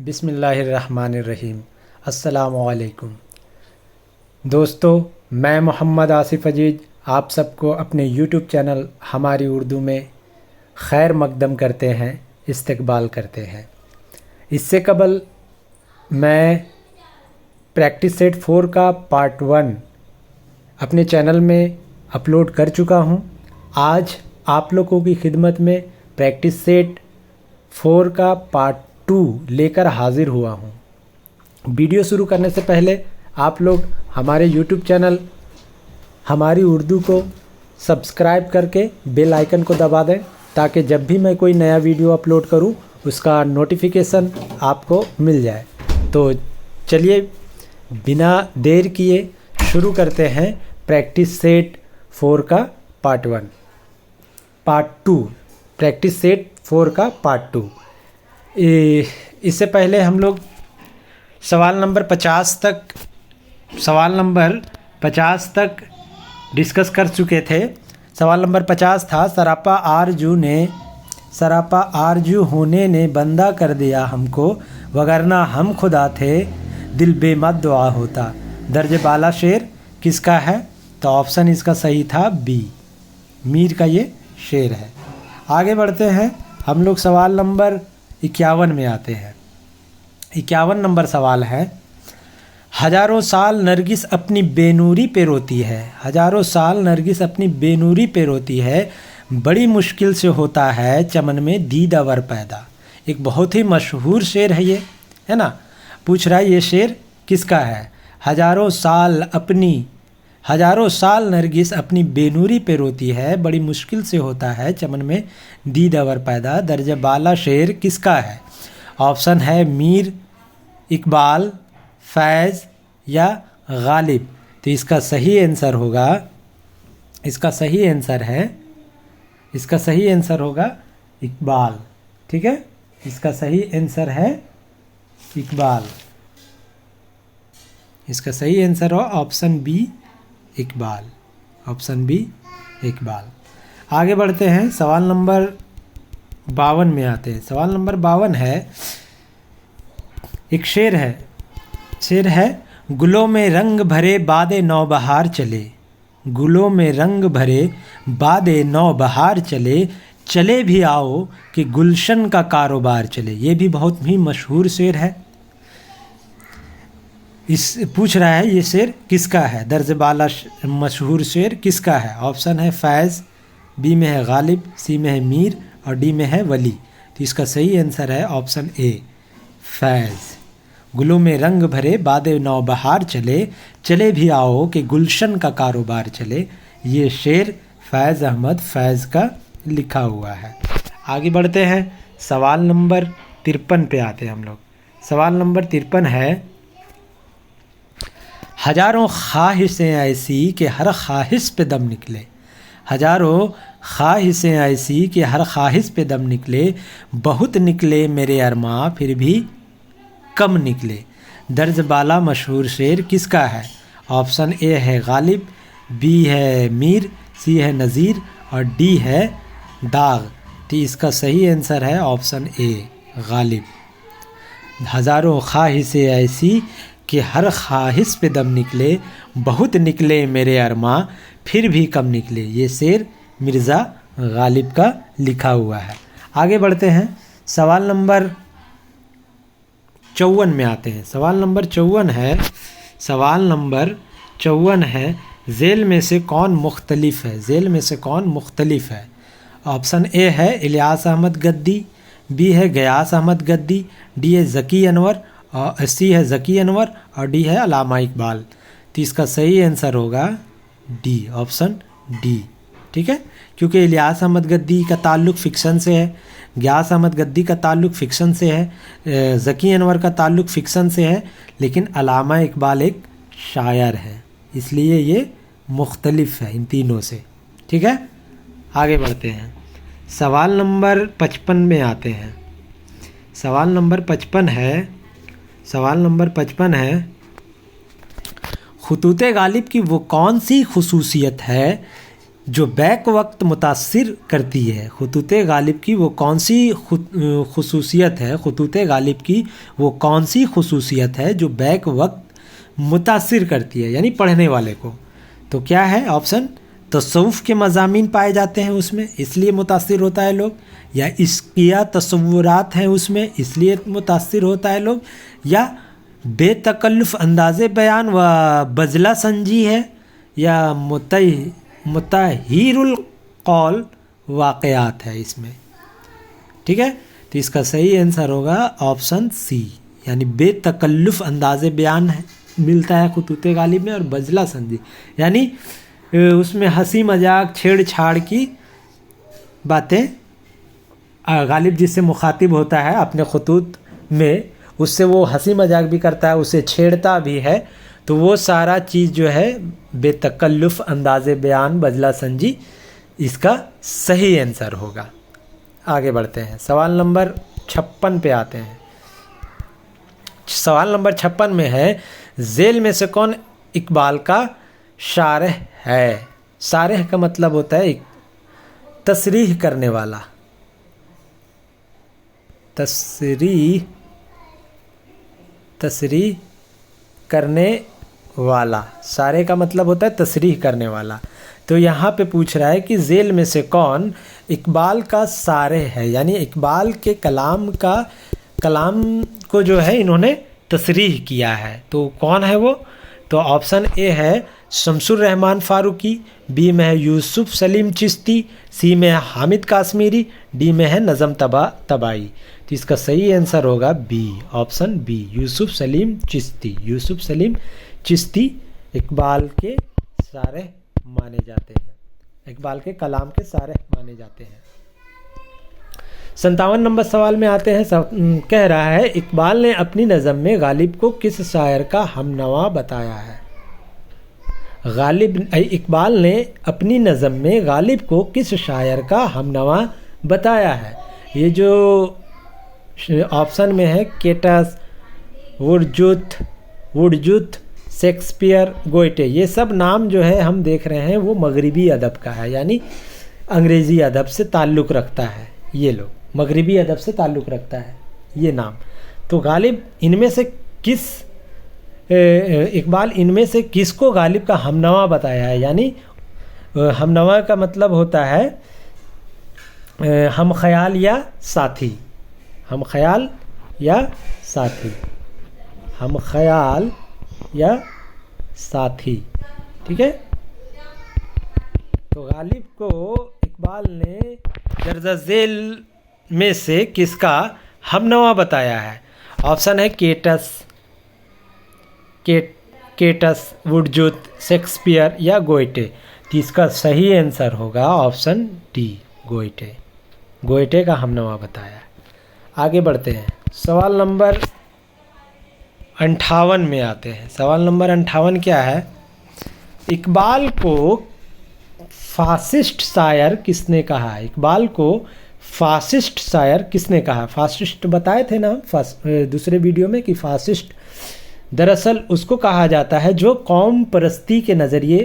बिस्मिल्लाहिर्रहमानिर्रहीम। अस्सलामुअलैकुम दोस्तों, मैं मोहम्मद आसिफ़ अजीज़ आप सबको अपने यूट्यूब चैनल हमारी उर्दू में खैर मकदम करते हैं, इस्तकबाल करते हैं। इससे कबल मैं प्रैक्टिस सेट 4 का पार्ट 1 अपने चैनल में अपलोड कर चुका हूं। आज आप लोगों की खिदमत में प्रैक्टिस सेट 4 का पार्ट 2 लेकर हाजिर हुआ हूं। वीडियो शुरू करने से पहले आप लोग हमारे यूट्यूब चैनल हमारी उर्दू को सब्सक्राइब करके बेल आइकन को दबा दें, ताकि जब भी मैं कोई नया वीडियो अपलोड करूं उसका नोटिफिकेशन आपको मिल जाए। तो चलिए बिना देर किए शुरू करते हैं प्रैक्टिस सेट 4 का पार्ट 2 प्रैक्टिस सेट 4 का पार्ट 2। इससे पहले हम लोग सवाल नंबर 50 तक डिस्कस कर चुके थे। सवाल नंबर 50 था, सरापा आरजू होने ने बंदा कर दिया हमको, वगरना हम खुदा थे दिल बेमद दुआ होता। दर्ज बाला शेर किसका है? तो ऑप्शन इसका सही था बी, मीर का ये शेर है। आगे बढ़ते हैं, हम लोग सवाल नंबर 51 में आते हैं। 51 नंबर सवाल है, हजारों साल नरगिस अपनी बेनूरी पे रोती है। हजारों साल नरगिस अपनी बेनूरी पे रोती है, बड़ी मुश्किल से होता है चमन में दीदावर पैदा। एक बहुत ही मशहूर शेर है ये, है ना। पूछ रहा है ये शेर किसका है? हजारों साल नरगिस अपनी बेनूरी पे रोती है, बड़ी मुश्किल से होता है चमन में दीदावर पैदा। दर्ज बाला शेर किसका है? ऑप्शन है मीर, इकबाल, फैज़ या गालिब। तो इसका सही आंसर होगा इकबाल। ठीक है, इसका सही आंसर है इकबाल। इसका सही आंसर हो option B Iqbal. Option B Iqbal. आगे बढ़ते हैं, सवाल नंबर 52 में आते हैं। सवाल नंबर 52 है, एक शेर है, गुलों में रंग भरे बादे नौबहार चले। गुलों में रंग भरे बादे नौबहार चले, चले भी आओ कि गुलशन का कारोबार चले। ये भी बहुत ही मशहूर शेर है। पूछ रहा है ये शेर किसका है? दर्ज बाला मशहूर शेर किसका है? ऑप्शन है फैज़, बी में है गालिब, सी में है मीर और डी में है वली। तो इसका सही आंसर है ऑप्शन ए, फैज़। गुलों में रंग भरे बादे नौबहार चले, चले भी आओ कि गुलशन का कारोबार चले। ये शेर फैज़ अहमद फैज़ का लिखा हुआ है। आगे बढ़ते हैं, सवाल नंबर 53 पे आते हैं हम लोग। सवाल नंबर 53 है, हजारों ख्वाहिशें ऐसी कि हर ख्वाहिश पे दम निकले। हजारों ख्वाहिशें ऐसी कि हर ख्वाहिश पे दम निकले, बहुत निकले मेरे अरमां फिर भी कम निकले। दर्ज बाला मशहूर शेर किसका है? ऑप्शन ए है गालिब, बी है मीर, सी है नज़ीर और डी है दाग। तो इसका सही आंसर है ऑप्शन ए, गालिब। हजारों ख्वाहिशें ऐसी कि हर ख्वाहिश पे दम निकले, बहुत निकले मेरे अरमां फिर भी कम निकले। ये शेर मिर्ज़ा गालिब का लिखा हुआ है। आगे बढ़ते हैं, सवाल नंबर 54 में आते हैं। सवाल नंबर 54 है, ज़ेल में से कौन मुख्तलिफ है? ज़ेल में से कौन मुख्तलिफ है? ऑप्शन ए है इलियास अहमद गद्दी, बी है गयास अहमद गद्दी, डी है ज़की अनवर और सी है ज़की अनवर और डी है अलामा इकबाल। तो इसका सही आंसर होगा डी, ऑप्शन डी। ठीक है, क्योंकि इलियास अहमद गद्दी का ताल्लुक़ फ़िक्शन से है, गयास अहमद गद्दी का ताल्लुक़ फ़िक्शन से है, ज़की अनवर का ताल्लुक़ फ़िक्शन से है, लेकिन अलामा इकबाल एक शायर है, इसलिए ये मुख्तलिफ है इन तीनों से। ठीक है, आगे बढ़ते हैं, सवाल नंबर 55 में आते हैं। सवाल नंबर 55 है, खुतूत गालिब की वो कौन सी खुसूसियत है जो बैक वक्त मुतासिर करती है। खतूत गालिब की वो कौन सी खुसूसियत है, खतूत गालिब की वो कौन सी खुसूसियत है जो बैक वक्त मुतासिर करती है, यानी पढ़ने वाले को। तो क्या है ऑप्शन, तसव्वुफ़ के मज़ामीन पाए जाते हैं उसमें इसलिए मुतासिर होता है लोग, या इश्किया तसव्वुरात हैं उसमें इसलिए मुतासिर होता है लोग, या बेतकल्लुफ़ अंदाज़े बयान व बजला संजी है, या मुतहीरुल कौल वाक़यात है इसमें। ठीक है, तो इसका सही आंसर होगा ऑप्शन सी, यानी बेतकल्लुफ़ अंदाज़े बयान है मिलता है खतूत गालिब में, और बजला संजी यानी उसमें हंसी मजाक छेड़छाड़ की बातें, गालिब जिससे मुखातिब होता है अपने खतूत में उससे वो हंसी मजाक भी करता है, उसे छेड़ता भी है, तो वो सारा चीज़ जो है बेतकल्लुफ़ अंदाज़े बयान बजला संजी इसका सही आंसर होगा। आगे बढ़ते हैं, सवाल नंबर 56 पे आते हैं। सवाल नंबर 56 में है, ज़ेल में से कौन इकबाल का शारह है। शारह का मतलब होता है तसरीह करने वाला, तसरीह करने वाला। शारह का मतलब होता है तसरीह करने वाला। तो यहाँ पे पूछ रहा है कि ज़ेल में से कौन इकबाल का शारह है, यानी इकबाल के कलाम को जो है इन्होंने तसरीह किया है, तो कौन है वो। तो ऑप्शन ए है शमसुर रहमान फ़ारूकी, बी में है यूसुफ सलीम चिश्ती, सी में है हामिद काश्मीरी, डी में है नज़म तबाई। तो इसका सही आंसर होगा B, option B, Yusuf Salim Chishti. Yusuf Salim Chishti Iqbal के शारह माने जाते हैं, इकबाल के कलाम के शारह माने जाते हैं। 57 नंबर सवाल में आते हैं। कह रहा है, इकबाल ने अपनी नज़म में गालिब को किस शायर का हमनवा बताया है। इकबाल ने अपनी नज़म में गालिब को किस शायर का हमनवा बताया है। ये जो ऑप्शन में है केटस, वुडजुथ, शेक्सपियर, गोइटे, ये सब नाम जो है हम देख रहे हैं वो मगरिबी अदब का है, यानी अंग्रेज़ी अदब से ताल्लुक़ रखता है। ये लोग मगरिबी अदब से ताल्लुक़ रखता है ये नाम। तो गालिब इनमें से इकबाल इनमें से किसको गालिब का हमनवा बताया है, यानी हमनवा का मतलब होता है हम ख्याल या साथी, हम ख्याल या साथी, हम ख्याल या साथी। ठीक है, तो गालिब को इकबाल ने दर्जा झेल में से किसका हमनवा बताया है। ऑप्शन है केटस, वुडजुथ, शेक्सपियर या गोइटे। तो इसका सही आंसर होगा ऑप्शन डी, गोइटे का हमनवा बताया। आगे बढ़ते हैं, सवाल नंबर 58 में आते हैं। सवाल नंबर 58 क्या है, इकबाल को फासिस्ट शायर किसने कहा। इकबाल को फासिस्ट शायर किसने कहा। फासिस्ट बताए थे ना दूसरे वीडियो में कि फासिस्ट दरअसल उसको कहा जाता है जो कौम परस्ती के नज़रिए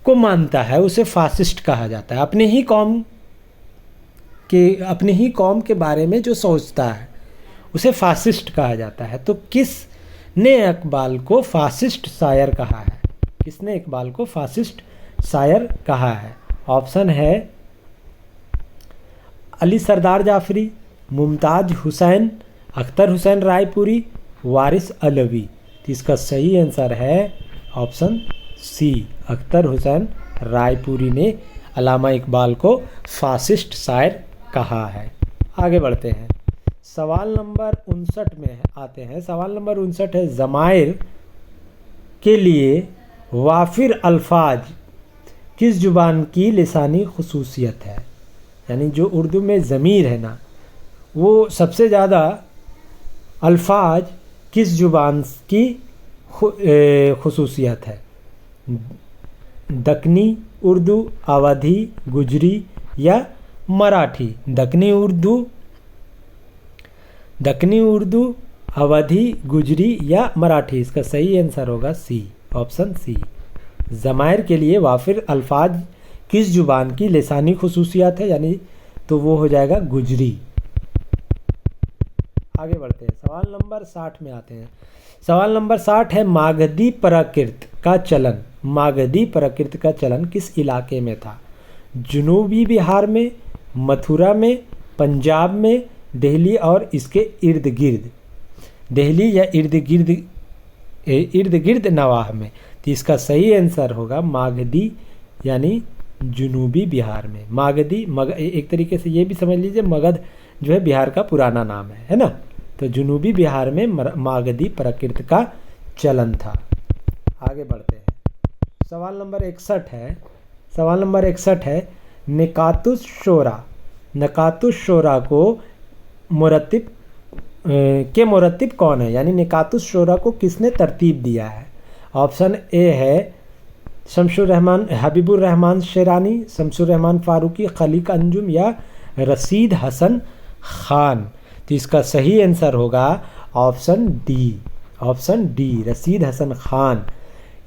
को मानता है, उसे फासिस्ट कहा जाता है। अपने ही कौम के बारे में जो सोचता है उसे फासिस्ट कहा जाता है। तो किसने इकबाल को फासिस्ट शायर कहा है, किसने इकबाल को फासिस्ट शायर कहा है। ऑप्शन है अली सरदार जाफरी, मुमताज़ हुसैन, अख्तर हुसैन रायपुरी, वारिस अलवी। तो इसका सही आंसर है ऑप्शन सी, अख्तर हुसैन रायपुरी ने अल्लामा इकबाल को फासिस्ट शायर कहा है। आगे बढ़ते हैं, सवाल नंबर 59 में आते हैं। सवाल नंबर 59 है, ज़माइर के लिए वाफिर अल्फाज किस ज़ुबान की लिसानी खुसूसियत है। यानी जो उर्दू में ज़मीर है ना, वो सबसे ज़्यादा अल्फाज किस ज़ुबान की खुसूसियत है। दक्कनी उर्दू, अवधी, गुजरी या मराठी। दक्कनी उर्दू, अवधी, गुजरी या मराठी। इसका सही आंसर होगा सी, ऑप्शन सी। ज़माइर के लिए वाफिर अल्फाज किस जुबान की लिसानी खुसूसियात है, यानी तो वो हो जाएगा गुजरी। आगे बढ़ते हैं, सवाल नंबर 60 में आते हैं। सवाल नंबर 60 है, मागधी प्राकृत का चलन, मागधी प्राकृत का चलन किस इलाके में था? जनूबी बिहार में, मथुरा में, पंजाब में, दिल्ली और इसके इर्द गिर्द, दिल्ली या इर्द गिर्द नवाह में। तो इसका सही आंसर होगा मागधी, यानी जनूबी बिहार में। मागधी एक तरीके से ये भी समझ लीजिए मगध जो है बिहार का पुराना नाम है ना। तो जनूबी बिहार में मागधी प्राकृत का चलन था। आगे बढ़ते हैं, सवाल नंबर 61 है। सवाल नंबर 61 है, निकातुस शोरा, नकातुस शोरा को मुरत्तिब के मुरत्तिब कौन है, यानी निकातुस शोरा को किसने तरतीब दिया है? ऑप्शन ए है शमसुर रहमान, हबीबुर रहमान शेरानी, शमसुर रहमान फारूकी, खलीक अंजुम या रशीद हसन खान। तो इसका सही आंसर होगा option D, option D Rashid Hasan Khan.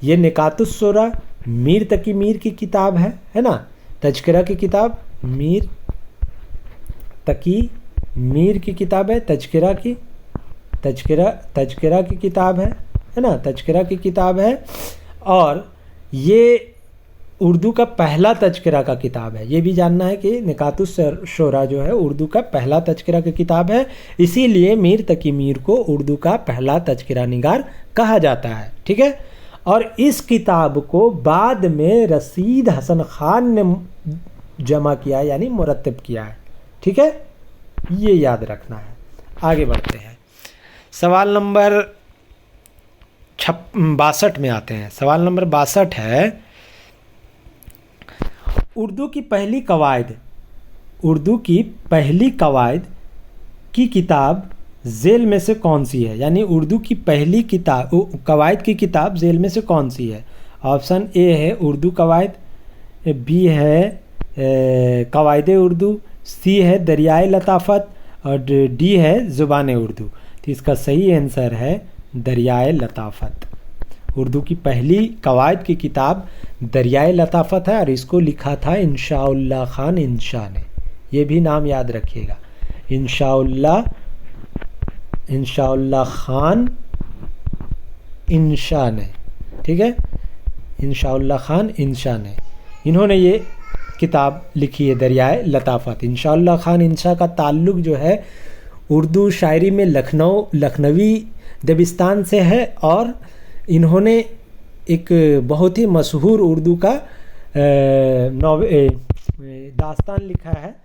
ये निकातुस शोरा मीर तकी मीर की किताब है ना, तज़किरा की किताब, मीर तकी मीर की किताब है, तज़किरा की किताब है ना, तज़किरा की किताब है। और ये उर्दू का पहला तज़किरा का किताब है। ये भी जानना है कि निकातुस शोरा जो है उर्दू का पहला तज़किरा की किताब है, इसीलिए मीर तकी मीर को उर्दू का पहला तज़किरा निगार कहा जाता है। ठीक है, और इस किताब को बाद में रशीद हसन खान ने जमा किया, यानी मुरत्तिब किया है। ठीक है, ये याद रखना है। आगे बढ़ते हैं, सवाल नंबर 62 में आते हैं। सवाल नंबर 62 है, उर्दू की पहली कवायद की किताब जेल में से कौन सी है, यानी उर्दू की पहली कवायद की किताब जेल में से कौन सी है? ऑप्शन ए है उर्दू कवायद, बी है कवायद उर्दू, सी है दरियाए लताफ़त और डी है ज़ुबान उर्दू। तो इसका सही आंसर है दरियाए लताफ़त। उर्दू की पहली कवायद की किताब दरियाए लताफ़त है और इसको लिखा था इंशाउल्लाह खान इंशा ने। ये भी नाम याद रखिएगा, इंशाउल्लाह खान इंशा ने। ठीक है, इंशाउल्लाह खान इंशा ने, इन्होंने ये किताब लिखी है दरियाए लताफ़त। इंशाउल्लाह खान इंशा का ताल्लुक़ जो है उर्दू शायरी में लखनवी दबिस्तान से है और इन्होंने एक बहुत ही मशहूर उर्दू का दास्तान लिखा है,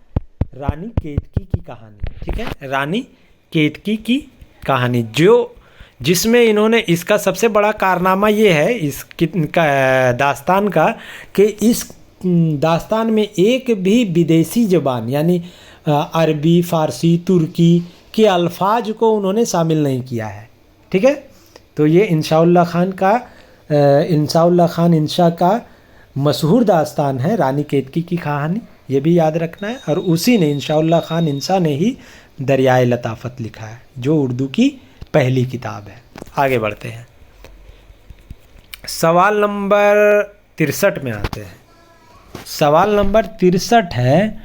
रानी केतकी की कहानी। ठीक है, रानी केतकी की कहानी, जिसमें इन्होंने, इसका सबसे बड़ा कारनामा ये है इस दास्तान का कि इस दास्तान में एक भी विदेशी ज़बान यानी अरबी, फ़ारसी, तुर्की के अल्फाज को उन्होंने शामिल नहीं किया है। ठीक है, तो ये इंशाउल्लाह खान इंशा का मशहूर दास्तान है रानी केतकी की कहानी, ये भी याद रखना है। और उसी ने, इंशाउल्लाह खान इंशा ने ही दरियाए लताफ़त लिखा है, जो उर्दू की पहली किताब है। आगे बढ़ते हैं, सवाल नंबर 63 में आते हैं। सवाल नंबर 63 है,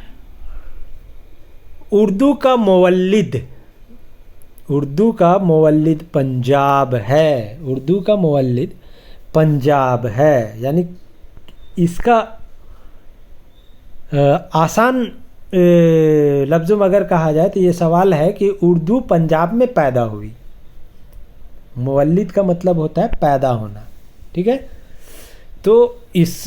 उर्दू का मुवल्लिद पंजाब है। उर्दू का मुवल्लिद पंजाब है, यानी इसका आसान लफ्ज़ों में अगर कहा जाए तो ये सवाल है कि उर्दू पंजाब में पैदा हुई। मुवल्लिद का मतलब होता है पैदा होना। ठीक है, तो इस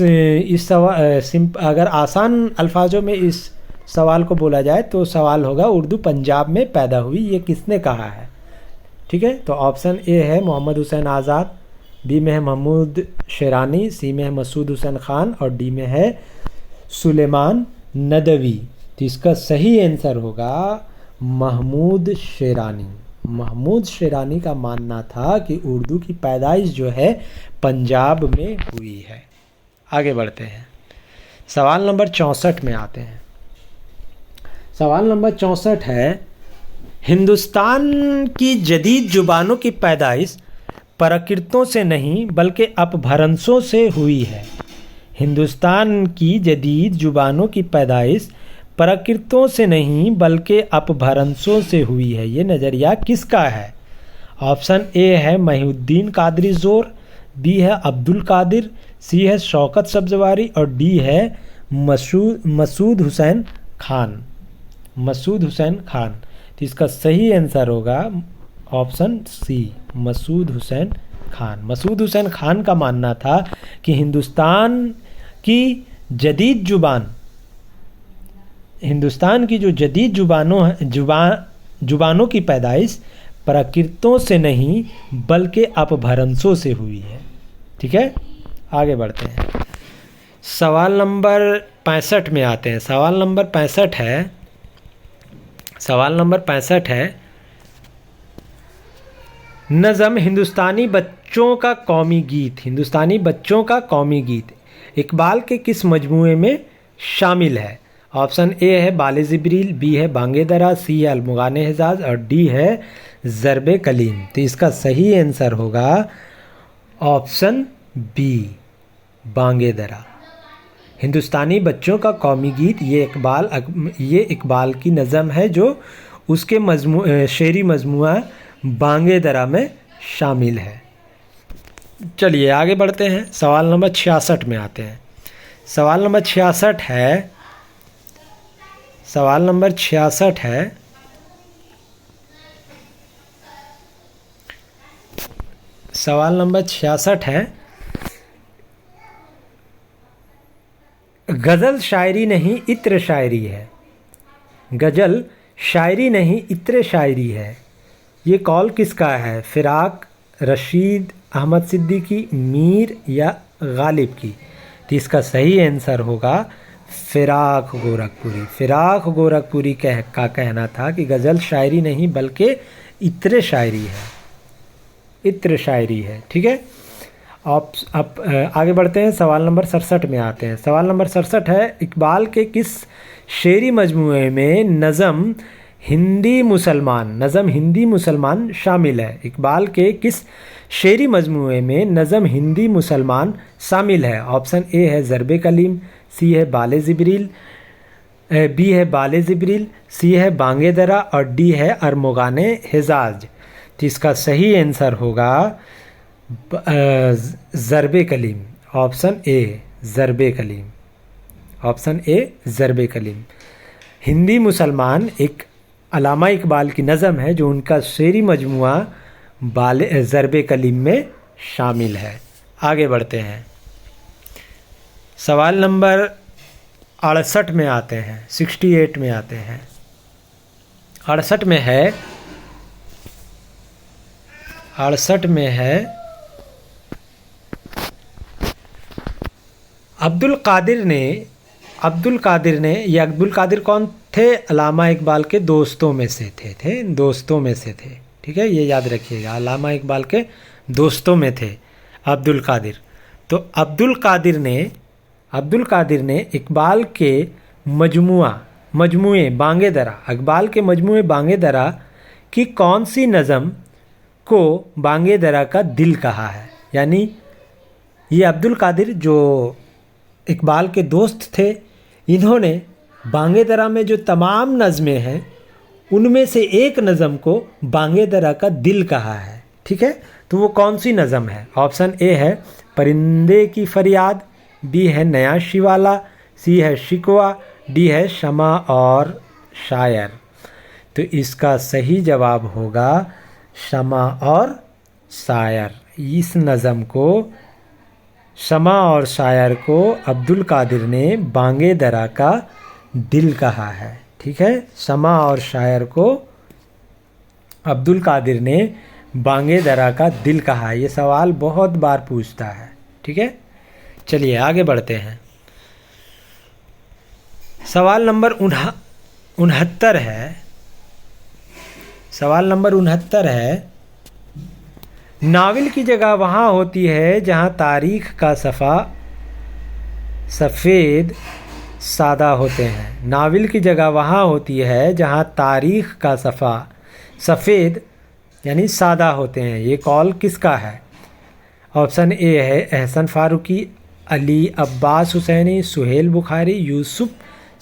सवाल अगर आसान अल्फाजों में इस सवाल को बोला जाए तो सवाल होगा उर्दू पंजाब में पैदा हुई, ये किसने कहा है? ठीक है, तो ऑप्शन ए है मोहम्मद हुसैन आज़ाद, बी में है महमूद शेरानी, सी में है मसूद हुसैन खान और डी में है सुलेमान नदवी। तो इसका सही आंसर होगा महमूद शेरानी। महमूद शेरानी का मानना था कि उर्दू की पैदाइश जो है पंजाब में हुई है। आगे बढ़ते हैं, सवाल नंबर 64 में आते हैं। सवाल नंबर 64 है, हिंदुस्तान की जदीद ज़ुबानों की पैदाइश प्राकृतों से नहीं बल्कि अपभ्रंशों से हुई है। हिंदुस्तान की जदीद जुबानों की पैदाइश प्राकृतों से नहीं बल्कि अपभ्रंशों से हुई है। ये नज़रिया किसका है? ऑप्शन ए है महिउद्दीन कादरी ज़ोर, बी है अब्दुल कादिर, सी है शौकत सब्जवारी और डी है मसूद हुसैन खान। मसूद हुसैन खान। तो इसका सही आंसर होगा ऑप्शन सी, मसूद हुसैन खान। मसूद हुसैन खान का मानना था कि हिंदुस्तान की जदीद जो जदीद जुबानों की पैदाइश प्राकृतों से नहीं बल्कि अपभ्रंशों से हुई है। ठीक है, आगे बढ़ते हैं। सवाल नंबर 65 में आते हैं। सवाल नंबर 65 है नज़म हिंदुस्तानी बच्चों का कौमी गीत इकबाल के किस मजमूए में शामिल है? ऑप्शन ए है बाले जिब्रील, बी है बांगे दरा, सी है अलमुगाने हिजाज और डी है ज़रबे कलीम। तो इसका सही आंसर होगा ऑप्शन बी, बांगे दरा। हिंदुस्तानी बच्चों का कौमी गीत ये इकबाल की नज़म है जो उसके शेरी मजमुआ बांगे दरा में शामिल है। चलिए आगे बढ़ते हैं। सवाल नंबर 66 में आते हैं। सवाल नंबर 66 है गज़ल शायरी नहीं इत्र शायरी है। गज़ल शायरी नहीं इत्र शायरी है। ये कॉल किसका है? फ़िराक, रशीद अहमद सिद्दीकी, मीर या गालिब की? तो इसका सही आंसर होगा फ़िराक गोरखपुरी। फ़िराक गोरखपुरी का कहना था कि गज़ल शायरी नहीं बल्कि इत्र शायरी है। ठीक है, अब आगे बढ़ते हैं। सवाल नंबर 67 में आते हैं। सवाल नंबर 67 है इकबाल के किस शेरी मजमूए में नज़म हिंदी मुसलमान शामिल है? इकबाल के किस शेरी मजमूए में नज़म हिंदी मुसलमान शामिल है? ऑप्शन ए है ज़रबे कलीम, सी है बाले जिब्रील, बी है बाले जिब्रील, सी है बांगे दरा और डी है अरमुगाने हिजाज। तो इसका सही आंसर होगा ज़रबे कलीम, ऑप्शन ए ज़रबे कलीम। हिंदी मुसलमान एक अल्लामा इकबाल की नज़म है जो उनका शेरी मजमुआ ज़रबे कलीम में शामिल है। आगे बढ़ते हैं। सवाल नंबर 68 में आते हैं, 68 में आते हैं। 68 में है अब्दुल कादिर ने ये अब्दुल कादिर कौन थे? अल्लामा इकबाल के दोस्तों में से थे। ठीक है, ये याद रखिएगा, अल्लामा इकबाल के दोस्तों में थे अब्दुल कादिर। तो अब्दुल कादिर ने इकबाल के मजमुए बांगे दरा की कौन सी नज़म को बांगे दरा का दिल कहा है? यानी ये अब्दुल कादिर जो इकबाल के दोस्त थे, इन्होंने बांगे दरा में जो तमाम नज़में हैं उनमें से एक नज़म को बांगे दरा का दिल कहा है। ठीक है, तो वो कौन सी नज़म है? ऑप्शन ए है परिंदे की फरियाद, बी है नया शिवाला, सी है शिकवा, डी है शमा और शायर। तो इसका सही जवाब होगा शमा और शायर। इस नज़म को, शमा और शायर को अब्दुल कादिर ने बांगे दरा का दिल कहा है। ठीक है, शमा और शायर को अब्दुल कादिर ने बांगे दरा का दिल कहा है। ये सवाल बहुत बार पूछता है। ठीक है, चलिए आगे बढ़ते हैं। सवाल नंबर 69 है नावल की जगह वहाँ होती है जहाँ तारीख़ का सफ़ा सफ़ेद सादा होते हैं। नावल की जगह वहाँ होती है जहाँ तारीख़ का सफ़ा सफ़ेद यानी सादा होते हैं। ये कॉल किसका है? ऑप्शन ए है एहसन फारूकी, अली अब्बास हुसैनी, सुहेल बुखारी, यूसुफ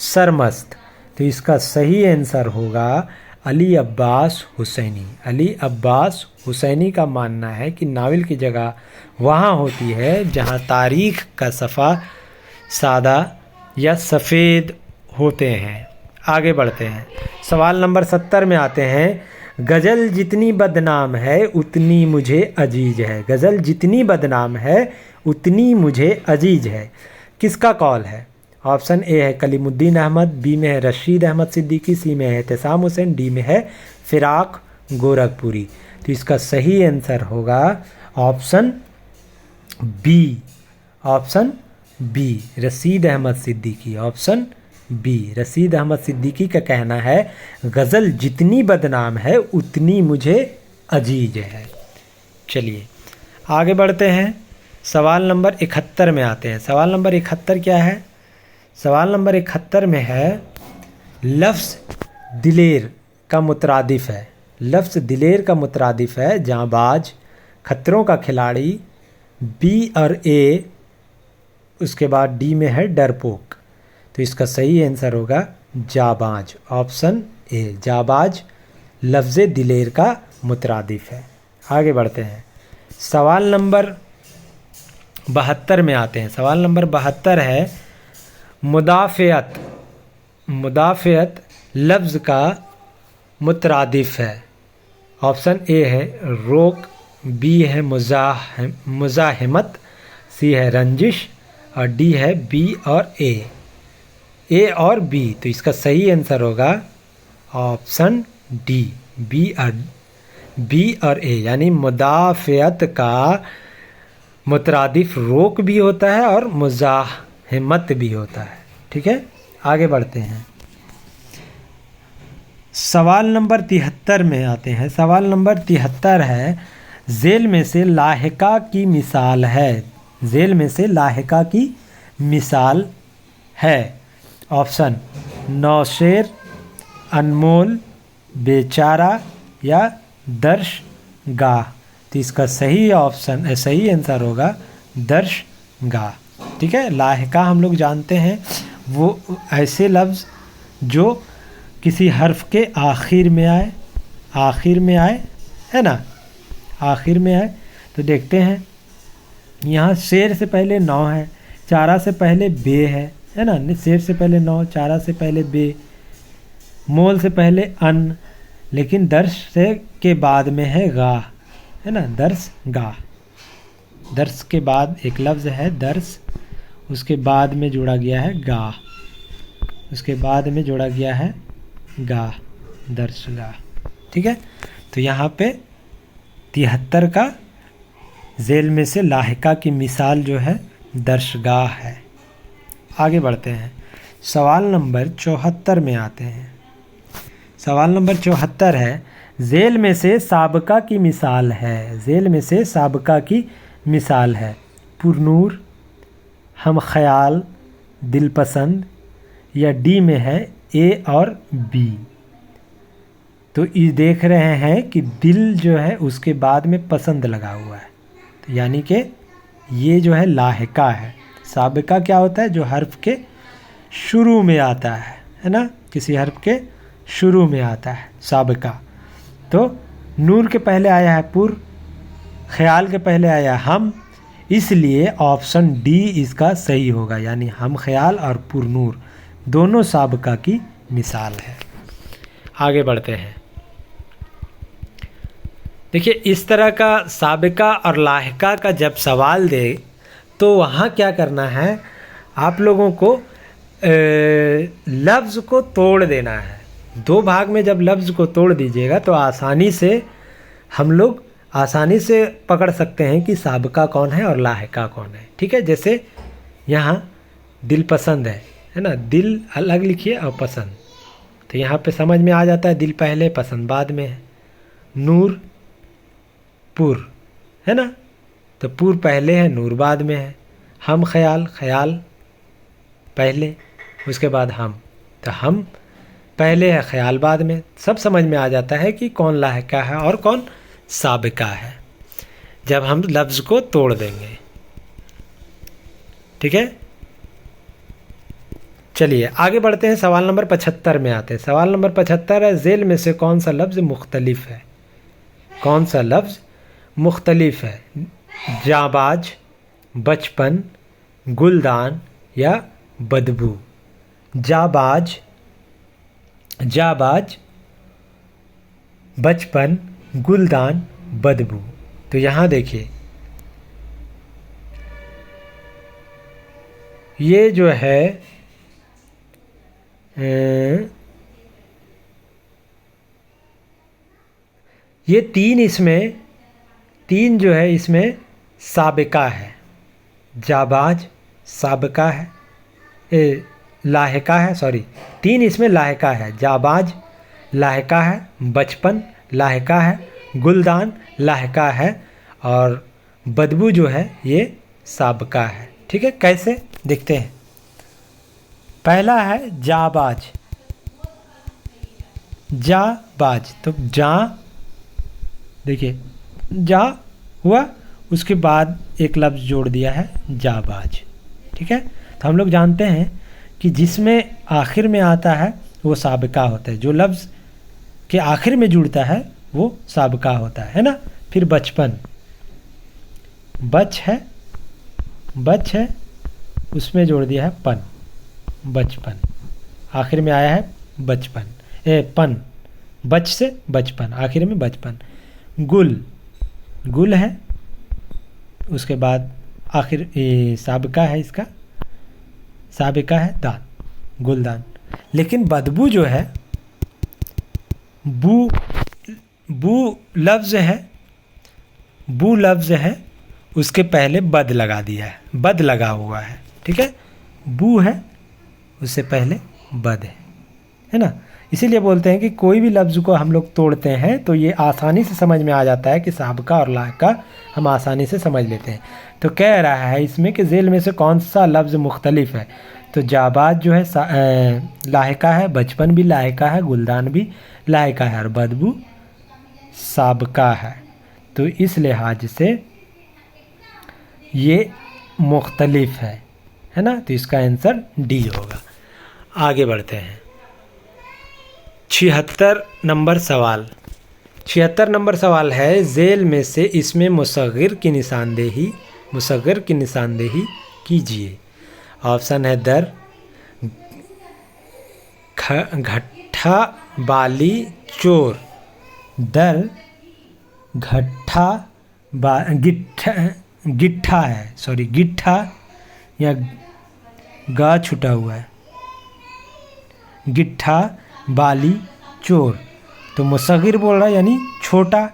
सरमस्त। तो इसका सही आंसर होगा अली अब्बास हुसैनी। अली अब्बास हुसैनी का मानना है कि नावल की जगह वहाँ होती है जहाँ तारीख़ का सफ़ा सादा या सफ़ेद होते हैं। आगे बढ़ते हैं, सवाल नंबर 70 में आते हैं। गज़ल जितनी बदनाम है उतनी मुझे अजीज है। गज़ल जितनी बदनाम है उतनी मुझे अजीज है, किसका कौल है? ऑप्शन ए है कलीमुद्दीन अहमद, बी में है रशीद अहमद सिद्दीकी, सी में है एहतसाम हुसैन, डी में है फ़िराक गोरखपुरी। तो इसका सही आंसर होगा option B. Option B, Rashid Ahmad Siddiqui. Option B, Rashid Ahmad Siddiqui का कहना है गज़ल जितनी बदनाम है उतनी मुझे अजीज है। चलिए आगे बढ़ते हैं, सवाल नंबर 71 में आते हैं। सवाल नंबर 71 क्या है? सवाल नंबर 71 में है लफ्ज़ दिलेर का मुतरादिफ है। लफ्ज़ दिलेर का मुतरादिफ है जांबाज, खतरों का खिलाड़ी, बी और ए, उसके बाद डी में है डरपोक। तो इसका सही आंसर होगा जाबाज। ऑप्शन ए, जाबाज लफ्ज़ दिलेर का मुतरादिफ है। आगे बढ़ते हैं, सवाल नंबर 72 में आते हैं। सवाल नंबर 72 है मुदाफ़ियत। मुदाफ़ियत लफ्ज़ का मुतरादिफ है। ऑप्शन ए है रोक, बी है मुज़ाहिमत, सी है रंजिश और डी है बी और ए और बी। तो इसका सही आंसर होगा ऑप्शन डी, बी और ए, यानी मुदाफ़ियत का मुतरादिफ रोक भी होता है और मुज़ाहिमत भी होता है। ठीक है, आगे बढ़ते हैं, सवाल नंबर 73 में आते हैं। सवाल नंबर 73 है झेल में से लाहिका की मिसाल है। झेल में से लाहिका की मिसाल है। ऑप्शन नौशेर, अनमोल, बेचारा या दर्शगाह। तो इसका सही ऑप्शन, सही आंसर होगा दर्शगाह। ठीक है, लाहिका हम लोग जानते हैं वो ऐसे लफ्ज़ जो किसी हर्फ के आखिर में आए, है ना, आखिर में आए। तो देखते हैं यहाँ शेर से पहले नौ है, चारा से पहले बे है ना, शेर से पहले नौ, चारा से पहले बे, मोल से पहले अन, लेकिन दर्श से के बाद में है गा, है ना, दर्श गा। दर्श के बाद एक लफ्ज़ है दर्श, उसके बाद में जोड़ा गया है गा, उसके बाद में जोड़ा गया है गा, दर्शगा। ठीक है, तो यहाँ पे 73 का झेल में से लाहिका की मिसाल जो है दर्शगाह है। आगे बढ़ते हैं, सवाल नंबर 74 में आते हैं। सवाल नंबर 74 है झेल में से साबका की मिसाल है। झेल में से साबका की मिसाल है पुरनूर, हम ख्याल, दिलपसंद या डी में है ए और बी। तो ये देख रहे हैं कि दिल जो है उसके बाद में पसंद लगा हुआ है, तो यानी कि ये जो है लाहिका है। साबिका क्या होता है? जो हर्फ के शुरू में आता है ना, किसी हर्फ के शुरू में आता है साबिका। तो नूर के पहले आया है पुर, ख्याल के पहले आया हम, इसलिए ऑप्शन डी इसका सही होगा, यानी हम ख्याल और पुरनूर दोनों साबिका की मिसाल है। आगे बढ़ते हैं, देखिए इस तरह का साबिका और लाहिका का जब सवाल दे तो वहाँ क्या करना है, आप लोगों को लफ्ज़ को तोड़ देना है। दो भाग में जब लफ्ज़ को तोड़ दीजिएगा तो आसानी से हम लोग आसानी से पकड़ सकते हैं कि साबिका कौन है और लाहिका कौन है। ठीक है, जैसे यहाँ दिल पसंद है ना, दिल अलग लिखिए और पसंद, तो यहाँ पे समझ में आ जाता है दिल पहले पसंद बाद में है। नूर पुर है ना, तो पुर पहले है नूर बाद में है। हम ख्याल, ख्याल पहले उसके बाद हम, तो हम पहले है ख्याल बाद में। सब समझ में आ जाता है कि कौन लाहिका है और कौन साबिका है जब हम लफ्ज़ को तोड़ देंगे। ठीक है। चलिए आगे बढ़ते हैं, सवाल नंबर 75 में आते हैं। सवाल नंबर 75 है, झेल में से कौन सा लफ्ज़ मुख्तलिफ है? कौन सा लफ्ज़ मुख्तलिफ है? जाबाज, बचपन, गुलदान या बदबू? जाबाज, जाबाज, बचपन, गुलदान, बदबू। तो यहाँ देखिए, ये जो है ये तीन जो है इसमें साबिका है। जाबाज साबिका है, लाहिका है, सॉरी, तीन इसमें लाहिका है। जाबाज लाहिका है, बचपन लाहिका है, गुलदान लाहिका है और बदबू जो है ये साबिका है। ठीक है, कैसे देखते हैं। पहला है जाबाज, जाबाज, तो जा, देखिए जा हुआ, उसके बाद एक लफ्ज़ जोड़ दिया है जाबाज। ठीक है, तो हम लोग जानते हैं कि जिसमें आखिर में आता है वो साबिका होता है, जो लफ्ज़ के आखिर में जुड़ता है वो साबिका होता है ना। फिर बचपन, बच है, उसमें जोड़ दिया है पन, बचपन, आखिर में आया है बचपन, पन, बच से बचपन, आखिर में बचपन। गुल है, उसके बाद आखिर साबिका है, इसका साबिका है दान, गुलदान। लेकिन बदबू जो है, बू लफ्ज़ है, उसके पहले बद लगा दिया है, बद लगा हुआ है। ठीक है, बू है, उससे पहले बद है ना। इसीलिए बोलते हैं कि कोई भी लफ्ज़ को हम लोग तोड़ते हैं तो ये आसानी से समझ में आ जाता है कि साबिका और लाहिका हम आसानी से समझ लेते हैं। तो कह रहा है इसमें कि झेल में से कौन सा लफ्ज़ मुख्तलिफ है? तो जाबाज जो है लाहिका है, बचपन भी लाहिका है, गुलदान भी लाहिका है और बदबू साबिका है। तो इस लिहाज से ये मुख्तलिफ है ना। तो इसका आंसर डी होगा। आगे बढ़ते हैं, 76 नंबर सवाल। 76 नंबर सवाल है, झेल में से इसमें मुसग़िर की निशानदेही कीजिए। ऑप्शन है दर, घट्ठा, बाली, चोर। दर, घट्ठा, गिट्ठा है, सॉरी गिट्ठा या गा छुटा हुआ है, गिट्ठा, बाली, चोर। तो मुसग़िर बोल रहा है यानी छोटा,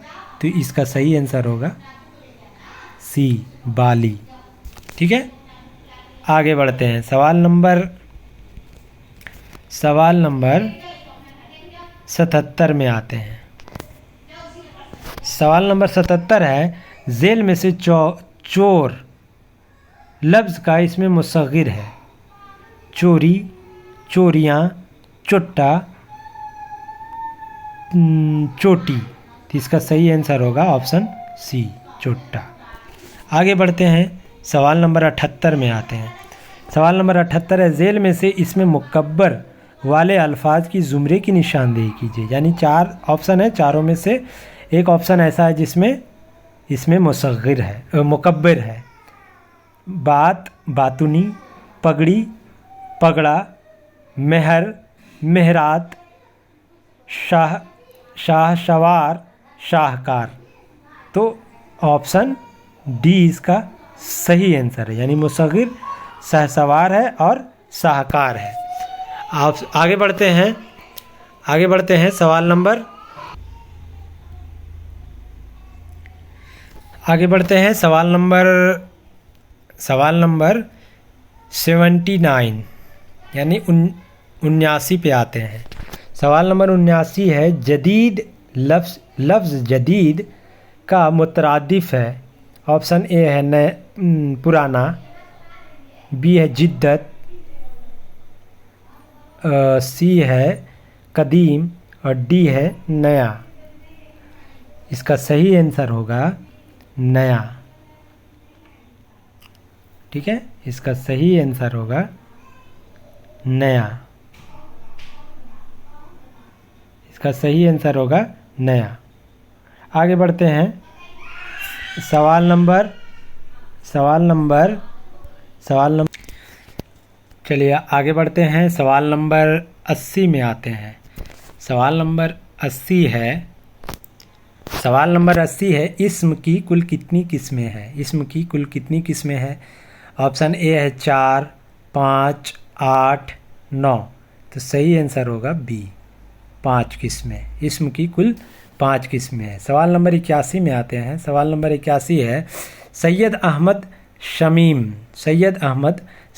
तो इसका सही आंसर होगा सी, बाली। ठीक है, आगे बढ़ते हैं, सवाल नंबर 77 में आते हैं। सवाल नंबर 77 है, झेल में से चोर लफ्ज़ का इसमें मुसग़िर है। चोरी, चोरियाँ, चुट्टा, चोटी। तो इसका सही आंसर होगा ऑप्शन सी, चुट्टा। आगे बढ़ते हैं, सवाल नंबर 78 में आते हैं। सवाल नंबर 78 है, झेल में से इसमें मुकब्बर वाले अल्फाज की ज़ुमरे की निशानदेही कीजिए। यानी 4 ऑप्शन है, चारों में से एक ऑप्शन ऐसा है जिसमें इसमें मुसग़िर है, मुकब्बर है। बात, बातुनी, पगड़ी, पगड़ा, मेहर, मेहरात, शाहसवार, शाहकार। तो ऑप्शन डी इसका सही आंसर है, यानी मुसग़िर, शाहसवार है और शाहकार है। आप आगे बढ़ते हैं, सवाल नंबर 79 यानी 79 पे आते हैं। सवाल नंबर 79 है, जदीद लफ्ज़ जदीद का मुतरादिफ है। ऑप्शन ए है पुराना, बी है जिद्दत, सी है कदीम और डी है नया। इसका सही आंसर होगा नया। ठीक है, इसका सही आंसर होगा नया। इसका सही आंसर होगा नया। आगे बढ़ते हैं। सवाल नंबर चलिए आगे बढ़ते हैं। सवाल नंबर 80 में आते हैं। सवाल नंबर 80 है इस्म की कुल कितनी किस्में हैं? इस्म की कुल कितनी किस्में हैं? ऑप्शन ए है 4, 5, 8, 9। तो सही आंसर होगा बी, 5 किस्में। इस्म की कुल 5 किस्में हैं। सवाल नंबर 81 में आते हैं। सवाल नंबर 81 है सैयद अहमद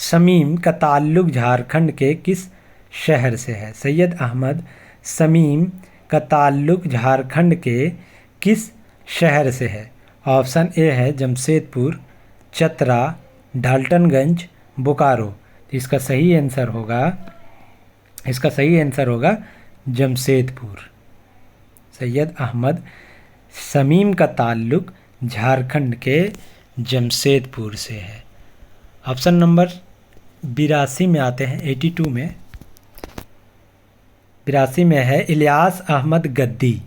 शमीम का ताल्लुक़ झारखंड के किस शहर से है? सैयद अहमद शमीम का ताल्लुक़ झारखंड के किस शहर से है? ऑप्शन ए है जमशेदपुर, चतरा, ढाल्टनगंज, बोकारो। इसका सही आंसर होगा जमशेदपुर। सैयद अहमद शमीम का ताल्लुक़ झारखंड के जमशेदपुर से है। ऑप्शन नंबर 82 में आते हैं। 82 में है इलियास अहमद गद्दी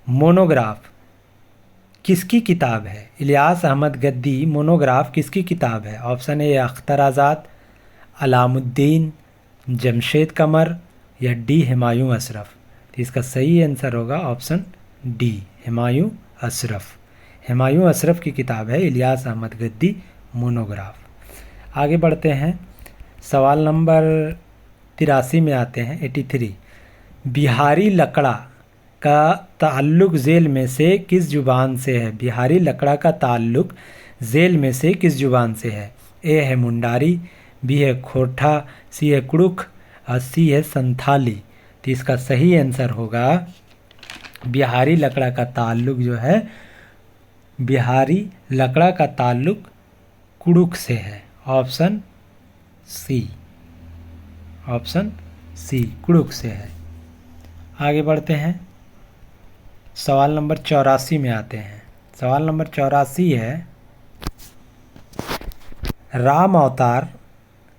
मोनोग्राफ किसकी किताब है? इलियास अहमद गद्दी मोनोग्राफ किसकी किताब है? ऑप्शन ए अख्तर आज़ाद, अलामुद्दीन, जमशेद कमर या डी हुमायूं अशरफ। तो इसका सही आंसर होगा ऑप्शन डी, हुमायूं अशरफ। हुमायूं अशरफ की किताब है इलियास अहमद गद्दी मोनोग्राफ। आगे बढ़ते हैं। सवाल नंबर 83 में आते हैं। 83 बिहारी लकड़ा का ताल्लुक़ झेल में से किस ज़ुबान से है? बिहारी लकड़ा का ताल्लुक़ झेल में से किस ज़ुबान से है? ए है मुंडारी, बी है खोरठा, सी है कुड़ुख और सी है संथाली। तो इसका सही आंसर होगा बिहारी लकड़ा का ताल्लुक़ जो है, बिहारी लकड़ा का ताल्लुक़ कुड़ुख से है। ऑप्शन सी कुड़ुख से है। आगे बढ़ते हैं। सवाल नंबर 84 में आते हैं। सवाल नंबर 84 है राम अवतार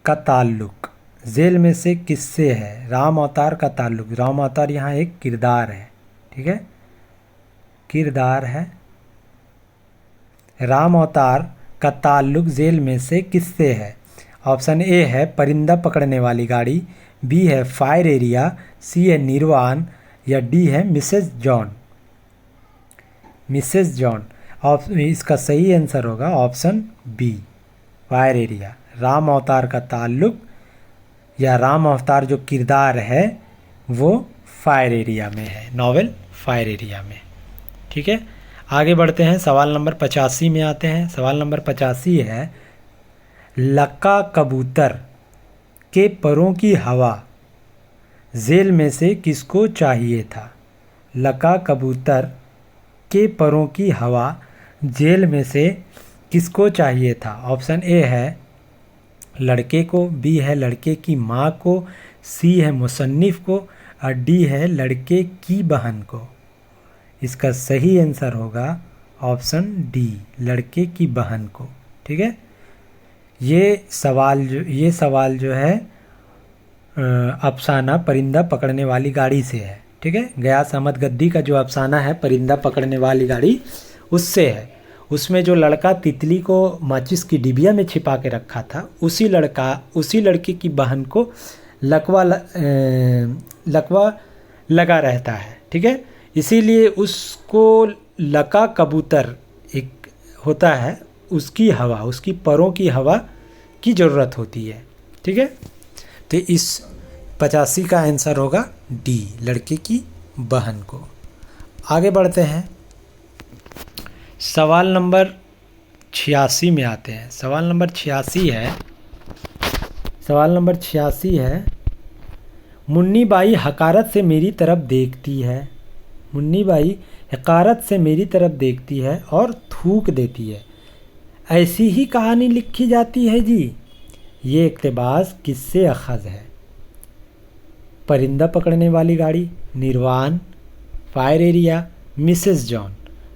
का ताल्लुक़ झेल में से किससे है? राम अवतार का ताल्लुक़, राम अवतार यहाँ एक किरदार है, ठीक है, किरदार है। राम अवतार का ताल्लुक़ झेल में से किससे है? ऑप्शन ए है परिंदा पकड़ने वाली गाड़ी, बी है फायर एरिया, सी है निर्वाण या डी है मिसेस जॉन। इसका सही आंसर होगा option B, fire area. Ram Avtar का ताल्लुक़ या राम अवतार जो किरदार है वो फायर एरिया में है, नॉवेल फायर एरिया में, ठीक है। आगे बढ़ते हैं। सवाल नंबर 85 में आते हैं। सवाल नंबर 85 है लक्का कबूतर के परों की हवा झेल में से किसको चाहिए था? लक्का कबूतर के परों की हवा झेल में से किसको चाहिए था? ऑप्शन ए है लड़के को, बी है लड़के की माँ को, सी है मुसन्निफ़ को और डी है लड़के की बहन को। इसका सही आंसर होगा ऑप्शन डी, लड़के की बहन को, ठीक है। ये सवाल जो है अफसाना परिंदा पकड़ने वाली गाड़ी से है, ठीक है। गयास अहमद गद्दी का जो अफसाना है परिंदा पकड़ने वाली गाड़ी उससे है। उसमें जो लड़का तितली को माचिस की डिबिया में छिपा के रखा था, उसी लड़के की बहन को लकवा लगा रहता है, ठीक है। इसीलिए उसको लका कबूतर एक होता है, उसकी हवा, उसकी परों की हवा की ज़रूरत होती है, ठीक है। तो इस 85 का आंसर होगा डी, लड़के की बहन को। आगे बढ़ते हैं। सवाल नंबर 86 में आते हैं। सवाल नंबर 86 है मुन्नी बाई हकारत से मेरी तरफ देखती है, मुन्नी बाई हकारत से मेरी तरफ देखती है और थूक देती है, ऐसी ही कहानी लिखी जाती है जी। ये इक़्तिबास किससे अखज़ है? परिंदा पकड़ने वाली गाड़ी, निर्वाण, फायर एरिया, मिसेस जॉन।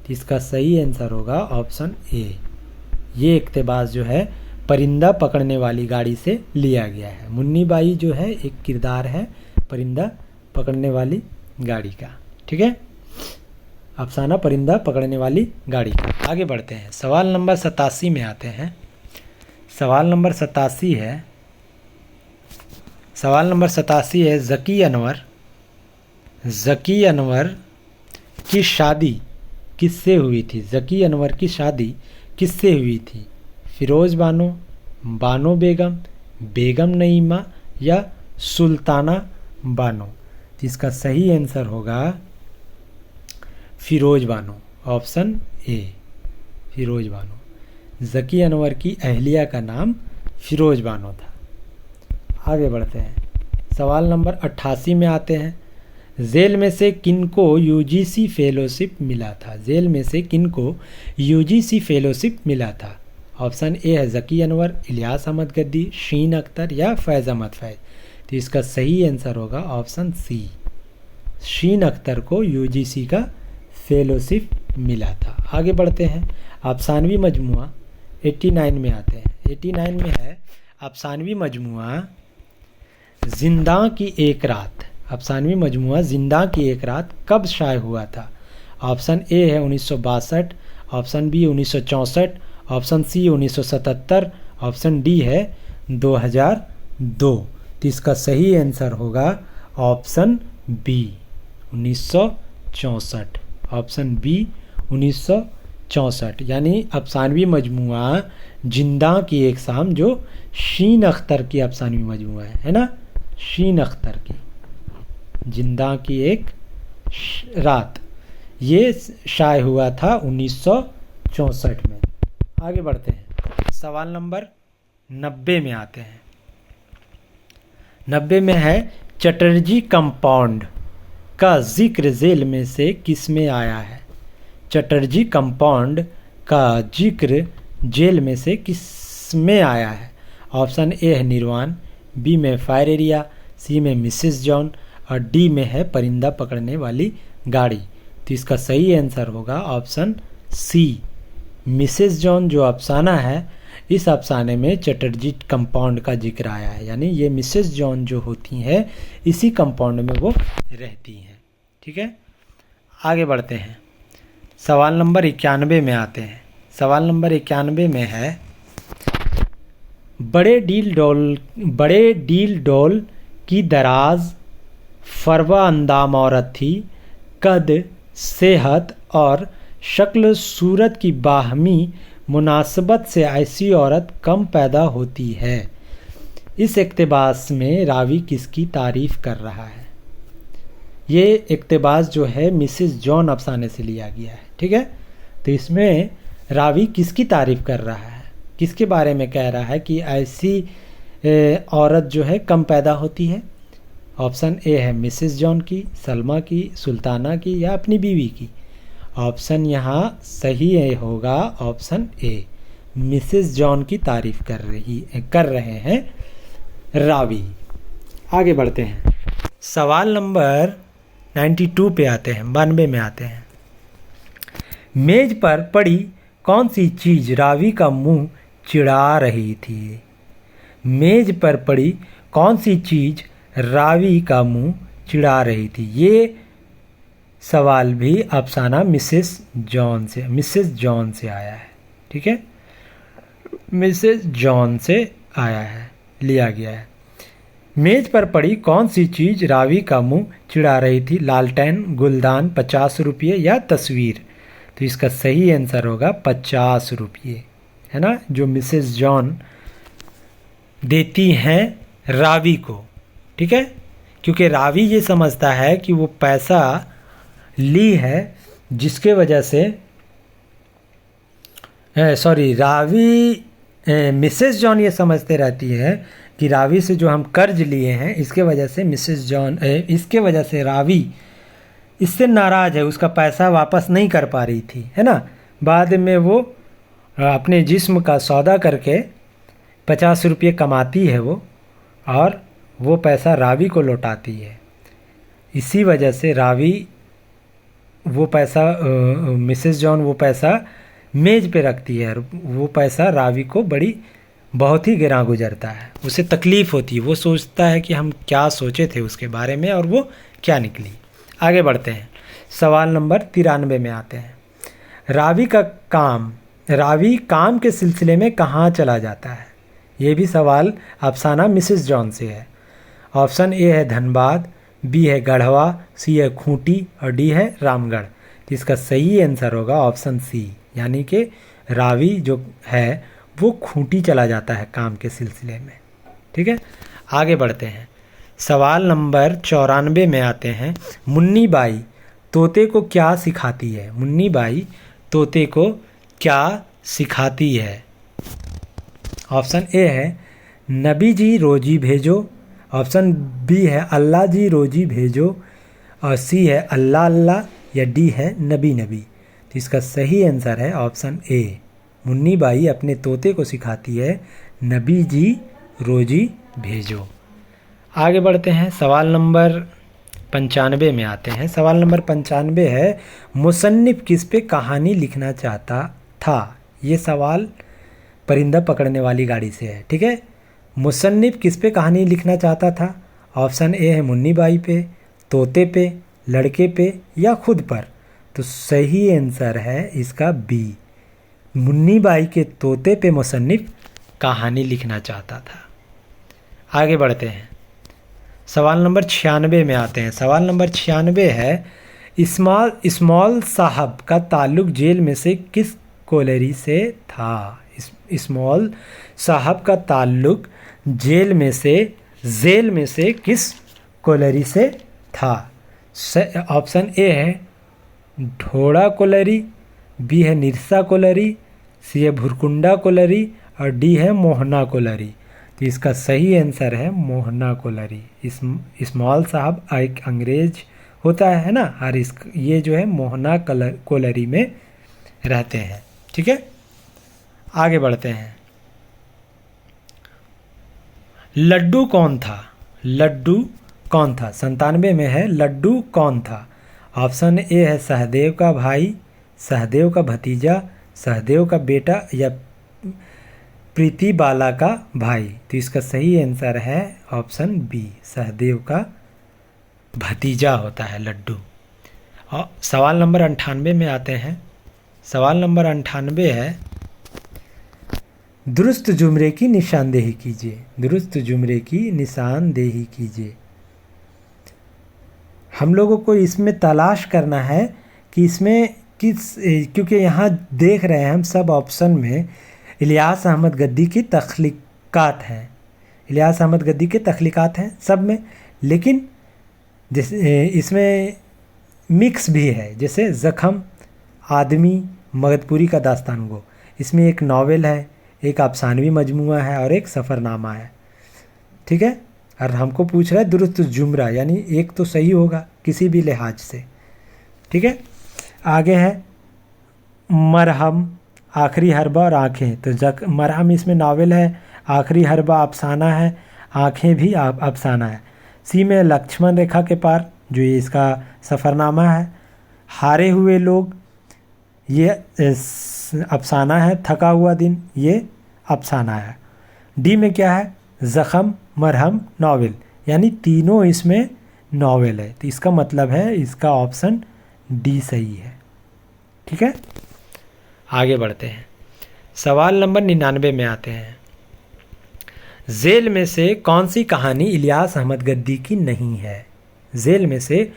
तो इसका सही आंसर होगा ऑप्शन ए। ये इक़्तिबास जो है परिंदा पकड़ने वाली गाड़ी से लिया गया है। मुन्नी बाई जो है एक किरदार है परिंदा पकड़ने वाली गाड़ी का। ठीक है, अफसाना परिंदा पकड़ने वाली गाड़ी का। आगे बढ़ते हैं, सवाल नंबर 87 में आते हैं। सवाल नंबर 87 है, सवाल नंबर 87 है, ज़की अनवर की शादी किससे हुई थी? ज़की अनवर की शादी किससे हुई थी? फिरोज़ बानो, बानो बेगम, बेगम नईमा या सुल्ताना बानो? तो इसका सही आंसर होगा फिरोज़ बानो, ऑप्शन ए, फिरोज़ बानो। ज़की अनवर की अहलिया का नाम फिरोज़ बानो था। आगे बढ़ते हैं, सवाल नंबर 88 में आते हैं। जेल में से किनको यूजीसी फेलोशिप मिला था? जेल में से किनको यूजीसी फेलोशिप मिला था? ऑप्शन ए है ज़की अनवर, इलियास अहमद गद्दी, शीन अख्तर या फैज़ अहमद फैज़। तो इसका सही आंसर होगा ऑप्शन सी, शीन अख्तर को यूजीसी का फेलोशिप मिला था। आगे बढ़ते हैं, अफसानवी मजमुआ 89 में आते हैं। 89 में है अफसानवी मजमुआ जिंदा की एक रात। अफसानवी मजमुआ जिंदा की एक रात कब शाये हुआ था? ऑप्शन ए है 1962, option B 1964, option C 1977, option D है 2002। तो इसका सही आंसर होगा ऑप्शन बी 1964, ऑप्शन बी 1964, यानी अफसानवी मजमुआ जिंदा की एक शाम, जो शीन अख्तर की अफसानवी मजमुआ है ना, शीन अख्तर की जिंदा की एक रात, ये शाये हुआ था 1964 में। आगे बढ़ते हैं, सवाल नंबर 90 में आते हैं। 90 में है चटर्जी कंपाउंड का जिक्र जेल में से किस में आया है? चटर्जी कंपाउंड का जिक्र जेल में से किस में आया है? ऑप्शन ए है निर्वाण, बी में फायर एरिया, सी में मिसेस जॉन और डी में है परिंदा पकड़ने वाली गाड़ी। तो इसका सही आंसर होगा ऑप्शन सी, मिसेस जॉन जो अफसाना है, इस अफसाने में चटर्जी कंपाउंड का जिक्र आया है, यानी ये मिसेस जॉन जो होती हैं इसी कंपाउंड में वो रहती हैं। ठीक है, आगे बढ़ते हैं, सवाल नंबर 91 में आते हैं। सवाल नंबर 91 में है बड़े डील डोल की दराज फरवा अंदाम औरत थी, कद, सेहत और शक्ल सूरत की बाहमी मुनासबत से ऐसी औरत कम पैदा होती है। इस इक्तिबास में रावी किसकी तारीफ़ कर रहा है? ये इक्तिबास जो है मिसेस जॉन अफसाने से लिया गया है। ठीक है, तो इसमें रावी किसकी तारीफ़ कर रहा है, किसके बारे में कह रहा है कि ऐसी औरत जो है कम पैदा होती है? ऑप्शन ए है मिसेस जॉन की, सलमा की, सुल्ताना की या अपनी बीवी की। ऑप्शन यहाँ सही होगा ऑप्शन ए, मिसेस जॉन की तारीफ कर रहे हैं रावी। आगे बढ़ते हैं, सवाल नंबर 92 पे आते हैं, 92 में आते हैं। मेज पर पड़ी कौन सी चीज रावी का मुंह चिढ़ा रही थी? मेज पर पड़ी कौन सी चीज रावी का मुंह चिढ़ा रही थी? ये सवाल भी अफसाना मिसेस जॉन से आया है। ठीक है, मिसेस जॉन से आया है, लिया गया है। मेज पर पड़ी कौन सी चीज रावी का मुंह चिढ़ा रही थी? लालटेन, गुलदान, 50 रुपये या तस्वीर? तो इसका सही आंसर होगा 50 रुपये, है ना, जो मिसेस जॉन देती हैं रावी को। ठीक है, क्योंकि रावी ये समझता है कि वो पैसा ली है जिसके वजह से मिसेस जॉन ये समझते रहती है कि रावी से जो हम कर्ज लिए हैं इसके वजह से इसके वजह से रावी इससे नाराज़ है, उसका पैसा वापस नहीं कर पा रही थी, है ना। बाद में वो अपने जिस्म का सौदा करके 50 रुपये कमाती है वो, और वो पैसा रावी को लौटाती है। इसी वजह से रावी वो पैसा मिसेस जॉन वो पैसा मेज पे रखती है, वो पैसा रावी को बड़ी बहुत ही गिरा गुजरता है, उसे तकलीफ़ होती है, वो सोचता है कि हम क्या सोचे थे उसके बारे में और वो क्या निकली। आगे बढ़ते हैं, सवाल नंबर 93 में आते हैं। रावी काम के सिलसिले में कहाँ चला जाता है? ये भी सवाल अफसाना मिसेस जॉन से है। ऑप्शन ए है धनबाद, बी है गढ़वा, सी है खूंटी और डी है रामगढ़। तो इसका सही आंसर होगा ऑप्शन सी, यानी कि रावी जो है वो खूंटी चला जाता है काम के सिलसिले में। ठीक है, आगे बढ़ते हैं, सवाल नंबर 94 में आते हैं। मुन्नी बाई तोते को क्या सिखाती है? मुन्नी बाई तोते को क्या सिखाती है? ऑप्शन ए है नबी जी रोजी भेजो, ऑप्शन बी है अल्लाह जी रोजी भेजो और सी है अल्लाह अल्लाह या डी है नबी नबी। तो इसका सही आंसर है ऑप्शन ए, मुन्नी बाई अपने तोते को सिखाती है नबी जी रोजी भेजो। आगे बढ़ते हैं, सवाल नंबर 95 में आते हैं। सवाल नंबर 95 है, मुसन्निफ किस पे कहानी लिखना चाहता था? ये सवाल परिंदा पकड़ने वाली गाड़ी से है। ठीक है, मुसन्निफ किस पे कहानी लिखना चाहता था? ऑप्शन ए है मुन्नी बाई पे, तोते पे, लड़के पे या खुद पर। तो सही आंसर है इसका बी, मुन्नी बाई के तोते पे मुसन्निफ कहानी लिखना चाहता था। आगे बढ़ते हैं, सवाल नंबर 96 में आते हैं। सवाल नंबर 96 है, इस्माल साहब का ताल्लुक जेल में से किस कोलरी से था? इस्माल साहब का ताल्लुक जेल में से किस कोलरी से था? ऑप्शन ए है ढोड़ा कोलरी, बी है निरसा कोलरी, सी है भुरकुंडा कोलरी और डी है मोहना कोलरी। तो इसका सही आंसर है मोहना कोलरी। इस्माल साहब एक अंग्रेज होता है ना, और ये जो है मोहना कोलरी में रहते हैं। ठीक है, आगे बढ़ते हैं, लड्डू कौन था? लड्डू कौन था? 97 में है, लड्डू कौन था? ऑप्शन ए है सहदेव का भाई, सहदेव का भतीजा, सहदेव का बेटा या प्रीति बाला का भाई। तो इसका सही आंसर है ऑप्शन बी, सहदेव का भतीजा होता है लड्डू। और सवाल नंबर 98 में आते हैं। सवाल नंबर 98 है, दुरुस्त जुमरे की निशानदेही कीजिए। दुरुस्त जुमरे की निशानदेही कीजिए। हम लोगों को इसमें तलाश करना है कि इसमें क्योंकि यहाँ देख रहे हैं हम सब ऑप्शन में इलियास अहमद गद्दी की तख्लीकात हैं, इलियास अहमद गद्दी के तख्लीकात हैं सब में, लेकिन इसमें मिक्स भी है, जैसे ज़ख़म, आदमी, मगधपुरी का दास्तान गो। इसमें एक नावल है, एक अफसानवी मजमूआ है और एक सफ़रनामा है। ठीक है, और हमको पूछ रहा है दुरुस्त जुमरा, यानी एक तो सही होगा किसी भी लिहाज से। ठीक है, आगे है मरहम, आखिरी हरबा और आँखें। तो मरहम इसमें नावल है, आखिरी हरबा अफसाना है, आँखें भी अफसाना है। सी में लक्ष्मण रेखा के पार, जो ये इसका सफ़रनामा है। हारे हुए लोग, ये अफसाना है। थका हुआ दिन, ये अफसाना है। डी में क्या है? ज़ख़म, मरहम, नावल, यानी तीनों इसमें नावल है। तो इसका मतलब है इसका ऑप्शन डी सही है। ठीक है, आगे बढ़ते हैं, सवाल नंबर 99 में आते हैं। जेल में से कौन सी कहानी इलियास अहमद गद्दी की नहीं है? जेल में से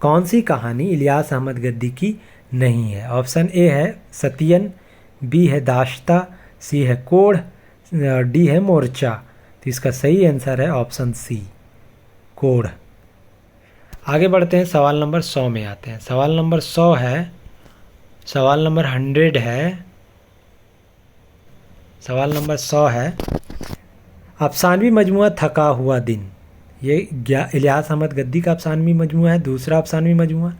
कौन सी कहानी इलियास अहमद गद्दी की नहीं है? ऑप्शन ए है सतियन, बी है दाश्ता, सी है कोढ़, डी है मोर्चा। तो इसका सही आंसर है ऑप्शन सी, कोढ़। आगे बढ़ते हैं, सवाल नंबर 100 में आते हैं। सवाल नंबर 100 है, सवाल नंबर 100 है, सवाल नंबर 100 है, अफसानवी मजमूआ थका हुआ दिन। ये इलियास अहमद गद्दी का अफसानवी मजमूआ है। दूसरा अफसानवी मजमूआ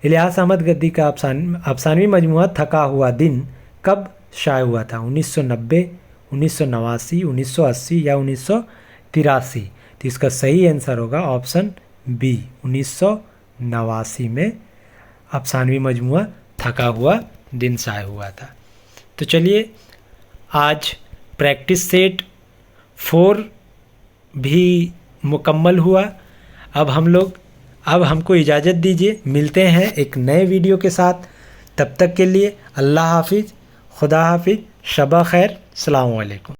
इलियास अहमद गद्दी का अफसानवी मजमूआ थका हुआ दिन कब शाये हुआ था? 1990, 1989, 1980 या 1983? तो इसका सही आंसर होगा ऑप्शन बी, 1989 में अफसानवी मजमूआ थका हुआ दिन शाये हुआ था। तो चलिए आज प्रैक्टिस सेट 4 भी मुकम्मल हुआ। अब हमको इजाज़त दीजिए, मिलते हैं एक नए वीडियो के साथ। तब तक के लिए अल्लाह हाफिज़, खुदा हाफिज़, शबा खैर, अस्सलामु अलैकुम।